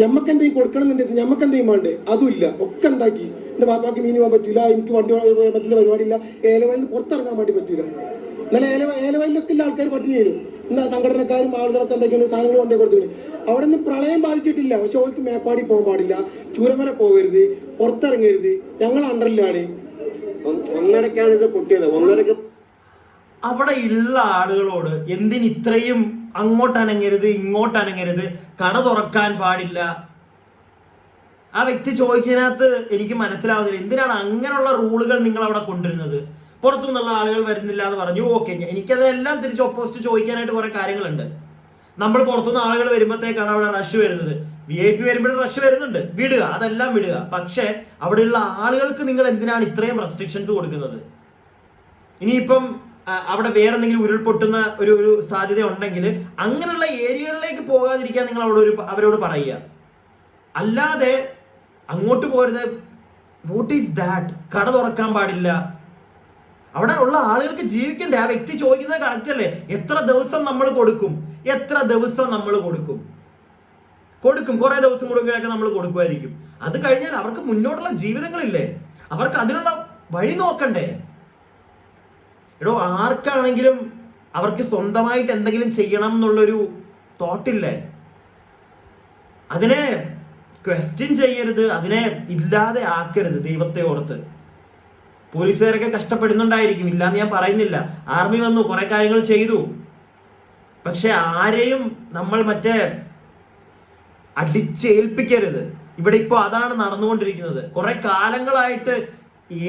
ഞമ്മക്ക് എന്തെങ്കിലും കൊടുക്കണം എന്നുണ്ടെങ്കിൽ ഞമ്മക്ക് എന്തെങ്കിലും വേണ്ടേ? അതുമില്ല. ഒക്കെ എന്താക്കി. എന്റെ ബാപ്പാക്ക് മീൻ പോകാൻ പറ്റൂല, എനിക്ക് വണ്ടി മറ്റുള്ള പരിപാടിയില്ല, ഏലവയലിന് പുറത്തിറങ്ങാൻ വേണ്ടി പറ്റൂല. എന്നാലും ഏലവയലിലൊക്കെ ഇല്ല ആൾക്കാർ പട്ടിണി ചെയ്യും. എന്താ സംഘടനക്കാരും ആളുകളൊക്കെ എന്തൊക്കെയാണ് സാധനങ്ങൾ കൊണ്ടേ കൊടുത്തു. അവിടെ നിന്ന് പ്രളയം ബാധിച്ചിട്ടില്ല. പക്ഷെ അവർക്ക് മേപ്പാടി പോകാൻ പാടില്ല, ചൂരമല പോകരുത്, പുറത്തിറങ്ങരുത്. ഞങ്ങൾ അണ്ടറിലാണ്. 1:30 ഇത് പൊട്ടിയത്. 1:30 അവിടെ ഉള്ള ആളുകളോട് എന്തിന് ഇത്രയും അങ്ങോട്ടനങ്ങരുത് ഇങ്ങോട്ടനങ്ങരുത്, കട തുറക്കാൻ പാടില്ല? ആ വ്യക്തി ചോദിക്കുന്നതിനകത്ത് എനിക്ക് മനസ്സിലാവുന്നില്ല, എന്തിനാണ് അങ്ങനെയുള്ള റൂളുകൾ നിങ്ങൾ അവിടെ കൊണ്ടുവരുന്നത്? പുറത്തുനിന്നുള്ള ആളുകൾ വരുന്നില്ല എന്ന് പറഞ്ഞു, ഓക്കെ. എനിക്കതെല്ലാം തിരിച്ച് ഓപ്പോസിറ്റ് ചോദിക്കാനായിട്ട് കുറെ കാര്യങ്ങളുണ്ട്. നമ്മൾ പുറത്തുനിന്ന് ആളുകൾ വരുമ്പോഴത്തേക്കാണ് അവിടെ റഷ് വരുന്നത്. VIP വരുമ്പോഴും റഷ് വരുന്നുണ്ട്, വിടുക, അതെല്ലാം വിടുക. പക്ഷെ അവിടെയുള്ള ആളുകൾക്ക് നിങ്ങൾ എന്തിനാണ് ഇത്രയും റെസ്ട്രിക്ഷൻസ് കൊടുക്കുന്നത്? ഇനിയിപ്പം അവിടെ വേറെ എന്തെങ്കിലും ഉരുൾപൊട്ടുന്ന ഒരു സാധ്യത ഉണ്ടെങ്കിൽ അങ്ങനെയുള്ള ഏരിയകളിലേക്ക് പോകാതിരിക്കാൻ നിങ്ങൾ അവരോട് പറയുക. അല്ലാതെ അങ്ങോട്ട് പോരുത്. What is that? കട തുറക്കാൻ പാടില്ല. അവിടെ ഉള്ള ആളുകൾക്ക് ജീവിക്കണ്ടേ? ആ വ്യക്തി ചോദിക്കുന്നത് കറക്റ്റ് അല്ലേ? എത്ര ദിവസം നമ്മൾ കൊടുക്കും? കുറെ ദിവസം കൊടുക്കുകയൊക്കെ നമ്മൾ കൊടുക്കുമായിരിക്കും. അത് കഴിഞ്ഞാൽ അവർക്ക് മുന്നോട്ടുള്ള ജീവിതങ്ങളില്ലേ? അവർക്ക് അതിനുള്ള വഴി നോക്കണ്ടേ? എടോ, ആർക്കാണെങ്കിലും അവർക്ക് സ്വന്തമായിട്ട് എന്തെങ്കിലും ചെയ്യണം എന്നുള്ളൊരു തോട്ടില്ലേ? അതിനെ ക്വസ്റ്റ്യൻ ചെയ്യരുത്, അതിനെ ഇല്ലാതെ ആക്കരുത്. ദൈവത്തെ ഓർത്ത് പോലീസുകാരൊക്കെ കഷ്ടപ്പെടുന്നുണ്ടായിരിക്കും, ഇല്ലാന്ന് ഞാൻ പറയുന്നില്ല. ആർമി വന്നു, കുറെ കാര്യങ്ങൾ ചെയ്തു. പക്ഷെ ആരെയും നമ്മൾ അടിച്ചേൽപ്പിക്കരുത്. ഇവിടെ ഇപ്പൊ അതാണ് നടന്നുകൊണ്ടിരിക്കുന്നത്. കുറെ കാലങ്ങളായിട്ട്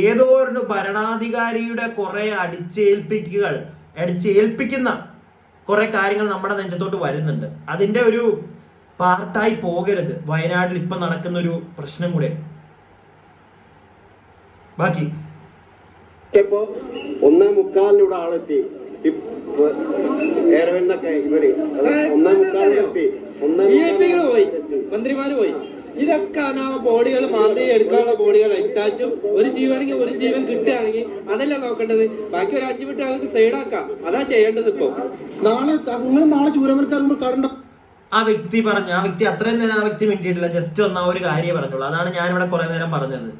ഏതോ ഒരു ഭരണാധികാരിയുടെ കുറെ അടിച്ചേൽപ്പിക്കുന്ന കുറെ കാര്യങ്ങൾ നമ്മുടെ നെഞ്ചത്തോട്ട് വരുന്നുണ്ട്. അതിന്റെ ഒരു പാർട്ടായി പോകരുത് വയനാട്ടിൽ ഇപ്പൊ നടക്കുന്ന ഒരു പ്രശ്നം കൂടെ. ബാക്കി ഇപ്പൊ 1:45 ആളെത്തി എയർവെന്നൊക്കെ ഇവര് 1:45 പോയി, മന്ത്രിമാര് പോയി. ഇതൊക്കെ അനാമ ബോഡികൾ മാന്തി എടുക്കാനുള്ള ബോഡികൾ ഇറ്റാച്ചും ഒരു ജീവനെങ്കിൽ ഒരു ജീവൻ കിട്ടുകയാണെങ്കിൽ അതല്ല നോക്കേണ്ടത്. ബാക്കി ഒരു 5 മിനിറ്റ് അവർക്ക് സൈഡാക്കാം. അതാ ചെയ്യേണ്ടത്. ഇപ്പൊ നാളെ ചൂരമൽക്കാരുമ്പോ കടണ്ട. ആ വ്യക്തി അത്രയും നേരം ആ വ്യക്തി മിണ്ടിയിട്ടില്ല. ജസ്റ്റ് ഒന്ന് ആ ഒരു കാര്യം പറഞ്ഞുള്ളൂ. അതാണ് ഞാനിവിടെ കുറെ നേരം പറഞ്ഞത്.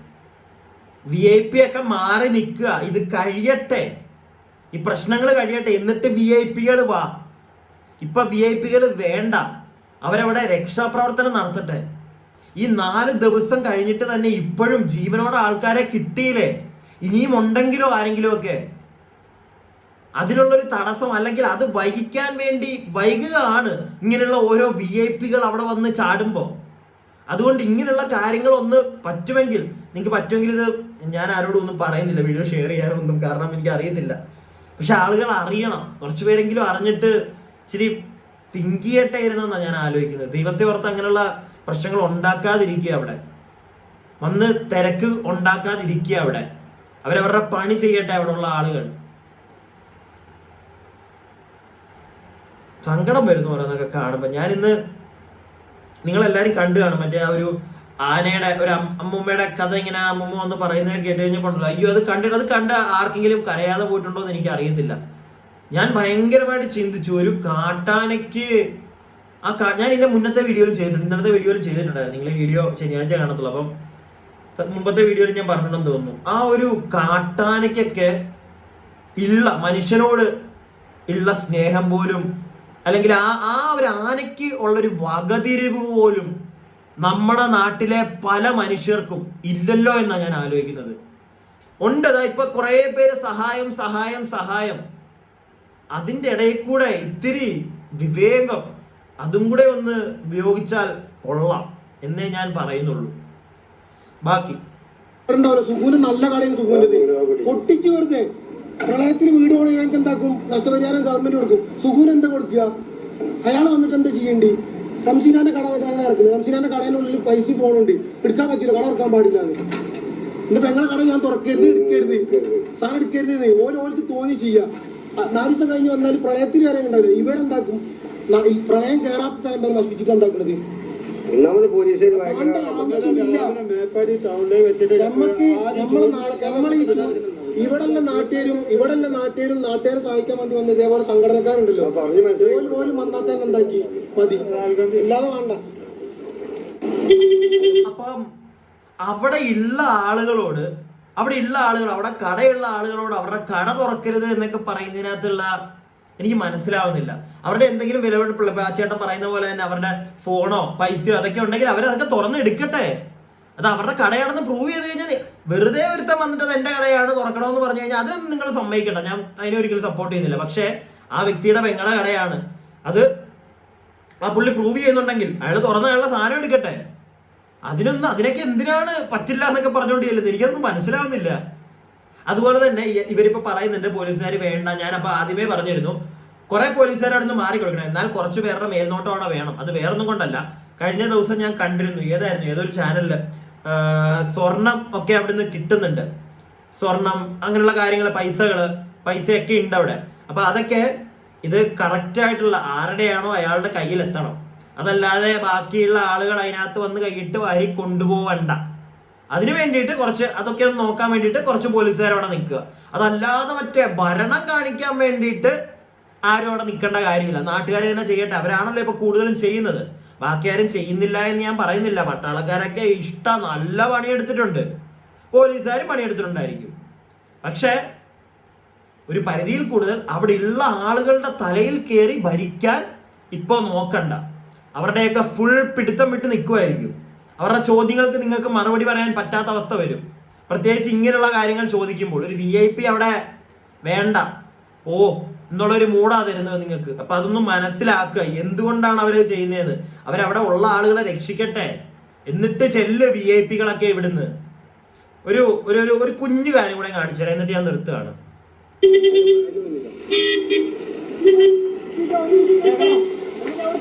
VIP ഒക്കെ മാറി നിൽക്കുക. ഇത് കഴിയട്ടെ, ഈ പ്രശ്നങ്ങൾ കഴിയട്ടെ, എന്നിട്ട് VIP വാ. ഇപ്പൊ VIP വേണ്ട, അവരവിടെ രക്ഷാപ്രവർത്തനം നടത്തട്ടെ. ഈ 4 ദിവസം കഴിഞ്ഞിട്ട് തന്നെ ഇപ്പോഴും ജീവനോടെ ആൾക്കാരെ കിട്ടിയില്ലേ? ഇനിയും ഉണ്ടെങ്കിലോ ആരെങ്കിലും ഒക്കെ അതിനുള്ളൊരു തടസ്സം, അല്ലെങ്കിൽ അത് വൈകിക്കാൻ വേണ്ടി വൈകുകയാണ് ഇങ്ങനെയുള്ള ഓരോ VIP അവിടെ വന്ന് ചാടുമ്പോൾ. അതുകൊണ്ട് ഇങ്ങനെയുള്ള കാര്യങ്ങൾ ഒന്ന് പറ്റുമെങ്കിൽ, നിങ്ങൾക്ക് പറ്റുമെങ്കിൽ, ഇത് ഞാൻ ആരോടും ഒന്നും പറയുന്നില്ല, വീഡിയോ ഷെയർ ചെയ്യാനൊന്നും, കാരണം എനിക്ക് അറിയത്തില്ല. പക്ഷെ ആളുകൾ അറിയണം, കുറച്ചു പേരെങ്കിലും അറിഞ്ഞിട്ട് ഇച്ചിരി തിങ്ക് ചെയ്യട്ടെ ഇരുന്നെന്നാണ് ഞാൻ ആലോചിക്കുന്നത്. ദൈവത്തെ ഓർത്ത് അങ്ങനെയുള്ള പ്രശ്നങ്ങൾ ഉണ്ടാക്കാതിരിക്കുക, അവിടെ വന്ന് തിരക്ക് ഉണ്ടാക്കാതിരിക്കുക, അവിടെ അവരവരുടെ പണി ചെയ്യട്ടെ അവിടെയുള്ള ആളുകൾ. സങ്കടം വരുന്നു ഓരോന്നൊക്കെ കാണുമ്പോൾ. ഞാൻ ഇന്ന് നിങ്ങളെല്ലാരും കണ്ടു കാണും മറ്റേ ആ ഒരു ആനയുടെ ഒരു അമ്മൂമ്മയുടെ കഥ. ഇങ്ങനെ അമ്മൂമ്മ വന്ന് പറയുന്നത് കേട്ട് കഴിഞ്ഞപ്പോണ്ടല്ലോ, അയ്യോ അത് കണ്ട ആർക്കെങ്കിലും കരയാതെ പോയിട്ടുണ്ടോ എന്ന് എനിക്ക് അറിയത്തില്ല. ഞാൻ ഭയങ്കരമായിട്ട് ചിന്തിച്ചു, ഒരു കാട്ടാനയ്ക്ക് ഞാൻ ഇതിന്റെ മുന്നത്തെ വീഡിയോയിലും ചെയ്തിട്ടുണ്ട്, ഇന്നത്തെ വീഡിയോയിലും ചെയ്തിട്ടുണ്ടായിരുന്നു. നിങ്ങൾ വീഡിയോ ശനിയാഴ്ച കാണത്തുള്ളൂ, അപ്പം മുമ്പത്തെ വീഡിയോയിൽ ഞാൻ പറഞ്ഞിട്ടുണ്ടെന്ന് തോന്നുന്നു. ആ ഒരു കാട്ടാനയ്ക്കൊക്കെ ഉള്ള മനുഷ്യനോട് ഉള്ള സ്നേഹം പോലും, അല്ലെങ്കിൽ ആ ഒരു ആനയ്ക്ക് ഉള്ളൊരു വകതിരിവ് പോലും നമ്മുടെ നാട്ടിലെ പല മനുഷ്യർക്കും ഇല്ലല്ലോ എന്നാണ് ഞാൻ ആലോചിക്കുന്നത്. ഉണ്ട്, അതാ ഇപ്പൊ കുറെ പേര് സഹായം, അതിന്റെ ഇടയിൽ കൂടെ ഇത്തിരി വിവേകം അതും കൂടെ ഒന്ന് ഉപയോഗിച്ചാൽ കൊള്ളാം എന്നേ ഞാൻ പറയുന്നുള്ളൂ. ബാക്കി സുഖൂന് നല്ല കടയും സുഖൂന്റെ പൊട്ടിച്ചു വെറുതെ പ്രളയത്തിന് വീട് പോകണമെങ്കിൽ എന്താക്കും? നഷ്ടപരിഹാരം ഗവൺമെന്റ് കൊടുക്കും. സുഖൂന് എന്താ കൊടുക്കുക? അയാൾ വന്നിട്ട് എന്താ ചെയ്യണ്ടി? റംസീനാന്റെ കട നടക്കുന്നത്. റംസീനാന്റെ കടയിനുള്ളിൽ പൈസ പോകണുണ്ട്, എടുക്കാൻ പറ്റില്ല, കട ഇറക്കാൻ പാടില്ല. എന്റെ പെങ്ങളെ കട ഞാൻ തുറക്കരുത്, എടുക്കരുത്, സാധനം എടുക്കരുത്, ഓരോർക്ക് തോന്നി ചെയ്യാം. 4 ദിവസം കഴിഞ്ഞ് വന്നാൽ പ്രളയത്തിന് വരെ ഉണ്ടാവില്ല. ഇവരെന്താക്കും? ഈ പ്രളയം കയറാത്ത സ്ഥലം വരെ നശിപ്പിച്ചിട്ട് എന്താക്കുന്നത്? ഒന്നാമത് പോലീസ് ഇവിടെല്ലാം നാട്ടുകാരും നാട്ടുകാരെ സഹായിക്കാൻ വേണ്ടി വന്ന ഇതേപോലെ സംഘടനക്കാരുണ്ടല്ലോ, പോലും വന്നാൽ തന്നെ എന്താക്കി മതി, ഇല്ലാതെ വേണ്ട. അപ്പം അവിടെ ഉള്ള ആളുകളോട്, അവിടെ കടയുള്ള ആളുകളോട് അവരുടെ കട തുറക്കരുത് എന്നൊക്കെ പറയുന്നതിനകത്തുള്ള എനിക്ക് മനസ്സിലാവുന്നില്ല. അവരുടെ എന്തെങ്കിലും വിലപിടിപ്പുള്ള, ആ ചേട്ടൻ പറയുന്ന പോലെ തന്നെ അവരുടെ ഫോണോ പൈസയോ അതൊക്കെ ഉണ്ടെങ്കിൽ അവരതൊക്കെ തുറന്നെടുക്കട്ടെ. അത് അവരുടെ കടയാണെന്ന് പ്രൂവ് ചെയ്ത് കഴിഞ്ഞാൽ, വെറുതെ ഒരുത്തം വന്നിട്ട് അത് എന്റെ കടയാണ് തുറക്കണമെന്ന് പറഞ്ഞു കഴിഞ്ഞാൽ അതിനൊന്നും നിങ്ങൾ സമ്മതിക്കണ്ട, ഞാൻ അതിനൊരിക്കലും സപ്പോർട്ട് ചെയ്യുന്നില്ല. പക്ഷെ ആ വ്യക്തിയുടെ പെങ്ങളുടെ കടയാണ്, അത് ആ പുള്ളി പ്രൂവ് ചെയ്യുന്നുണ്ടെങ്കിൽ അയാൾ തുറന്ന അയാളുടെ സാധനം എടുക്കട്ടെ. അതിനൊക്കെ എന്തിനാണ് പറ്റില്ല എന്നൊക്കെ പറഞ്ഞുകൊണ്ട് ചെല്ലുന്നത്? എനിക്കതൊന്നും മനസ്സിലാവുന്നില്ല. അതുപോലെ തന്നെ ഇവരിപ്പോ പറയുന്നുണ്ട് പോലീസുകാർ വേണ്ട. ഞാനപ്പോ ആദ്യമേ പറഞ്ഞിരുന്നു, കുറെ പോലീസുകാർ അവിടെ നിന്ന് മാറി കൊടുക്കണം, എന്നാൽ കുറച്ചു പേരുടെ മേൽനോട്ടം അവിടെ വേണം. അത് വേറൊന്നും കൊണ്ടല്ല, കഴിഞ്ഞ ദിവസം ഞാൻ കണ്ടിരുന്നു, ഏതൊരു ചാനലില് സ്വർണം ഒക്കെ അവിടെ നിന്ന് കിട്ടുന്നുണ്ട്. സ്വർണം അങ്ങനെയുള്ള കാര്യങ്ങൾ, പൈസയൊക്കെ ഉണ്ട് അവിടെ. അപ്പൊ അതൊക്കെ ഇത് കറക്റ്റ് ആയിട്ടുള്ള ആരുടെയാണോ അയാളുടെ കയ്യിൽ എത്തണം. അതല്ലാതെ ബാക്കിയുള്ള ആളുകൾ അതിനകത്ത് വന്ന് കൈയിട്ട് വാരി കൊണ്ടുപോവണ്ട. അതിനു വേണ്ടിയിട്ട് അതൊക്കെ ഒന്ന് നോക്കാൻ വേണ്ടിയിട്ട് കുറച്ച് പോലീസുകാർ അവിടെ നിൽക്കുക. അതല്ലാതെ മറ്റേ ഭരണം കാണിക്കാൻ വേണ്ടിയിട്ട് ആരും അവിടെ നിൽക്കേണ്ട കാര്യമില്ല. നാട്ടുകാർ തന്നെ ചെയ്യട്ടെ, അവരാണല്ലോ ഇപ്പൊ കൂടുതലും ചെയ്യുന്നത്. ബാക്കി ആരും ചെയ്യുന്നില്ല എന്ന് ഞാൻ പറയുന്നില്ല. പട്ടാളക്കാരൊക്കെ നല്ല പണിയെടുത്തിട്ടുണ്ട്, പോലീസുകാരും പണിയെടുത്തിട്ടുണ്ടായിരിക്കും. പക്ഷെ ഒരു പരിധിയിൽ കൂടുതൽ അവിടെ ഉള്ള ആളുകളുടെ തലയിൽ കയറി ഭരിക്കാൻ ഇപ്പൊ നോക്കണ്ട. അവരുടെയൊക്കെ ഫുൾ പിടുത്തം വിട്ട് നിൽക്കുമായിരിക്കും. അവരുടെ ചോദ്യങ്ങൾക്ക് നിങ്ങൾക്ക് മറുപടി പറയാൻ പറ്റാത്ത അവസ്ഥ വരും. പ്രത്യേകിച്ച് ഇങ്ങനെയുള്ള കാര്യങ്ങൾ ചോദിക്കുമ്പോൾ ഒരു VIP അവിടെ വേണ്ട എന്നുള്ളൊരു മൂടാ തരുന്നത് നിങ്ങൾക്ക്. അപ്പൊ അതൊന്നും മനസ്സിലാക്കുക, എന്തുകൊണ്ടാണ് അവര് ചെയ്യുന്നതെന്ന്. അവരവിടെ ഉള്ള ആളുകളെ രക്ഷിക്കട്ടെ, എന്നിട്ട് ചെല്ല് VIP ഇവിടുന്ന്. ഒരു കുഞ്ഞു കാര്യം കൂടെ കാണിച്ചു തരാം, എന്നിട്ട് ഞാൻ നിർത്തുകയാണ്.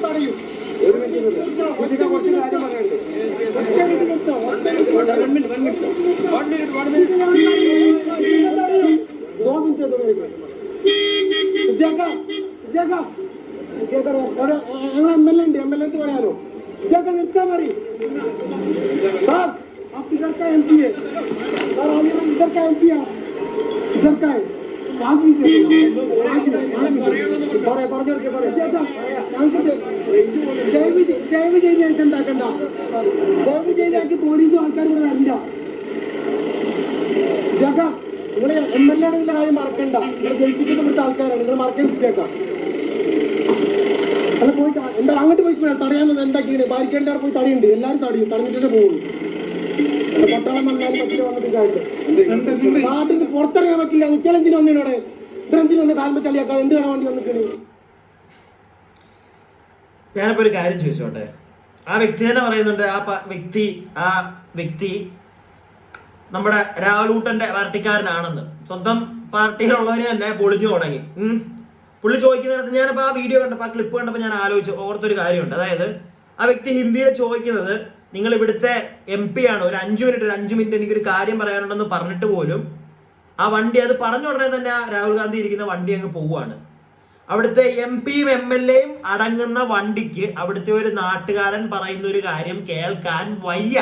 തടയും. ഒരു മിനിറ്റ് കുറച്ച് കാര്യം പറയാനുണ്ട്. MLA പറയാലോ ഇതൊക്കെ നിർത്താൻ പറയും സാർ आप इधर का MP है सर हम इधर का MP है इधर का है 5 मिनट ദയവ് ചെയ്ത് ഞങ്ങൾക്ക് എന്താക്കണ്ട ദയവ് ചെയ്ത് ഞങ്ങൾക്ക് പോലീസും ആൾക്കാരും ഇവിടെ വരില്ല ഇതൊക്കെ നിങ്ങള് MLA യുടെ കാര്യം മറക്കണ്ട നിങ്ങൾ ജയിപ്പിക്കുന്ന ഇവിടുത്തെ ആൾക്കാരാണ് നിങ്ങൾ മറക്കാൻ സ്ഥിതിയാക്കാം അല്ല പോയി എന്താ അങ്ങോട്ട് പോയി തടയാൻ എന്താക്കിയാണ് ബാരിക്കേഡിന്റെ അവിടെ പോയി തടയുണ്ട് എല്ലാവരും തടയും തടഞ്ഞിട്ടേ പോകുള്ളൂ കൊട്ടാളം വന്നാലും പറ്റില്ല വന്നിട്ട് കാര്യം നാട്ടിൽ നിന്ന് പുറത്തിറങ്ങാൻ പറ്റില്ല നിൽക്കലെന്തിനു വന്നതിനോടെ ഇവരെന്തിനു വന്ന് കാൽമ ചളിയാക്കാം എന്ത് കാണാൻ വേണ്ടി വന്നിട്ടാണ് ഞാനിപ്പോ ഒരു കാര്യം ചോദിച്ചോട്ടെ ആ വ്യക്തി തന്നെ പറയുന്നുണ്ട് ആ വ്യക്തി നമ്മുടെ രാഹുലൂട്ടന്റെ പാർട്ടിക്കാരനാണെന്ന് സ്വന്തം പാർട്ടിയിലുള്ളവര് തന്നെ പൊളിഞ്ഞു തുടങ്ങി പുള്ളി ചോദിക്കുന്നിടത്ത് ഞാനിപ്പോ ആ വീഡിയോ കണ്ടപ്പോൾ ആ ക്ലിപ്പ് കണ്ടപ്പോൾ ഞാൻ ഓർത്തൊരു കാര്യമുണ്ട്. അതായത് ആ വ്യക്തി ഹിന്ദിയിൽ ചോദിക്കുന്നത് നിങ്ങൾ ഇവിടുത്തെ MP ആണ് ഒരു 5 മിനിറ്റ് എനിക്കൊരു കാര്യം പറയാനുണ്ടെന്ന് പറഞ്ഞിട്ട് പോലും ആ വണ്ടി അത് പറഞ്ഞ ഉടനെ തന്നെ രാഹുൽ ഗാന്ധി ഇരിക്കുന്ന വണ്ടി അങ്ങ് പോവുകയാണ്. അവിടുത്തെ MPയും MLAയും അടങ്ങുന്ന വണ്ടിക്ക് അവിടുത്തെ ഒരു നാട്ടുകാരൻ പറയുന്ന ഒരു കാര്യം കേൾക്കാൻ വയ്യ,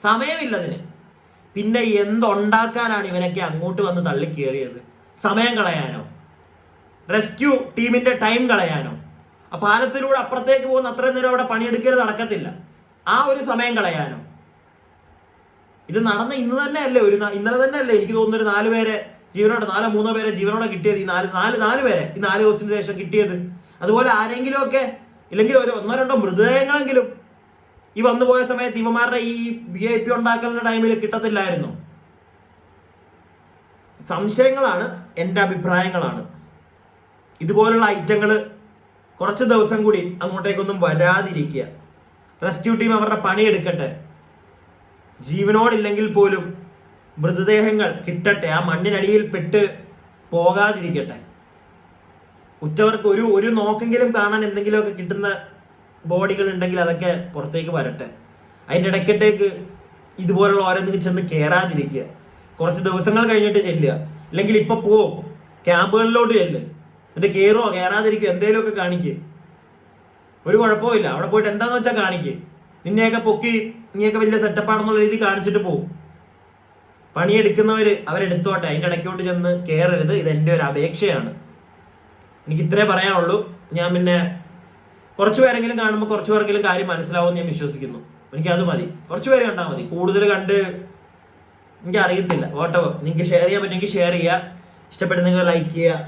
സമയമില്ലതിന്. പിന്നെ എന്തുണ്ടാക്കാനാണ് ഇവനൊക്കെ അങ്ങോട്ട് വന്ന് തള്ളിക്കേറിയത്? സമയം കളയാനോ? റെസ്ക്യൂ ടീമിന്റെ ടൈം കളയാനോ? ആ പാലത്തിലൂടെ അപ്പുറത്തേക്ക് പോകുന്ന അത്രയും നേരം അവിടെ പണിയെടുക്കൽ നടക്കത്തില്ല, ആ ഒരു സമയം കളയാനോ? ഇത് നടന്ന ഇന്ന് തന്നെ അല്ലേ, ഇന്നലെ തന്നെ അല്ലേ എനിക്ക് തോന്നുന്നു ഒരു 4 പേരെ ജീവനോടെ 3 പേരെ ജീവനോടെ കിട്ടിയത്. ഈ 4 പേരെ ഈ 4 ദിവസത്തിന് ശേഷം കിട്ടിയത്. അതുപോലെ ആരെങ്കിലും ഒക്കെ ഇല്ലെങ്കിൽ ഒരു 1-2 മൃതദേഹങ്ങളെങ്കിലും ഈ വന്നു പോയ സമയത്ത് ഇവന്മാരുടെ ഈ VIP ഉണ്ടാക്കലിന്റെ ടൈമിൽ കിട്ടത്തില്ലായിരുന്നു. സംശയങ്ങളാണ്, എൻ്റെ അഭിപ്രായങ്ങളാണ്. ഇതുപോലുള്ള ഐറ്റങ്ങൾ കുറച്ച് ദിവസം കൂടി അങ്ങോട്ടേക്കൊന്നും വരാതിരിക്കുക. റെസ്ക്യൂ ടീം അവരുടെ പണിയെടുക്കട്ടെ. ജീവനോടില്ലെങ്കിൽ പോലും മൃതദേഹങ്ങൾ കിട്ടട്ടെ, ആ മണ്ണിനടിയിൽ പെട്ട് പോകാതിരിക്കട്ടെ. ഉറ്റവർക്ക് ഒരു നോക്കെങ്കിലും കാണാൻ എന്തെങ്കിലുമൊക്കെ കിട്ടുന്ന ബോഡികൾ ഉണ്ടെങ്കിൽ അതൊക്കെ പുറത്തേക്ക് വരട്ടെ. അതിൻ്റെ ഇടയ്ക്കട്ടേക്ക് ഇതുപോലുള്ള ഓരോന്നിനും ചെന്ന് കയറാതിരിക്കുക. കുറച്ച് ദിവസങ്ങൾ കഴിഞ്ഞിട്ട് ചെല്ലുക, അല്ലെങ്കിൽ ഇപ്പൊ പോവും ക്യാമ്പുകളിലോട്ട് ചെല്ല്, എന്നിട്ട് കയറോ കയറാതിരിക്കുക, എന്തേലുമൊക്കെ കാണിക്കുക. ഒരു കുഴപ്പമില്ല, അവിടെ പോയിട്ട് എന്താന്ന് വെച്ചാൽ കാണിക്കുക. നിന്നെയൊക്കെ പൊക്കി നീയൊക്കെ വലിയ സെറ്റപ്പാണെന്നുള്ള രീതി കാണിച്ചിട്ട് പോകും. പണിയെടുക്കുന്നവര് അവരെടുത്തോട്ടെ, അതിൻ്റെ ഇടയ്ക്കോട്ട് ചെന്ന് കയറരുത്. ഇതെൻ്റെ ഒരു അപേക്ഷയാണ്. എനിക്ക് ഇത്രേ പറയാനുള്ളൂ. ഞാൻ പിന്നെ കുറച്ചു പേരെങ്കിലും കാണുമ്പോൾ കുറച്ചു പേർക്കെങ്കിലും കാര്യം മനസ്സിലാവുമെന്ന് ഞാൻ വിശ്വസിക്കുന്നു. എനിക്കത് മതി, കുറച്ചു പേര് കണ്ടാൽ മതി. കൂടുതൽ കണ്ട് എനിക്ക് അറിയത്തില്ല. വോട്ടവർ നിങ്ങൾക്ക് ഷെയർ ചെയ്യാൻ പറ്റുമെങ്കിൽ ഷെയർ ചെയ്യുക, ഇഷ്ടപ്പെടുന്നെങ്കിൽ ലൈക്ക് ചെയ്യുക.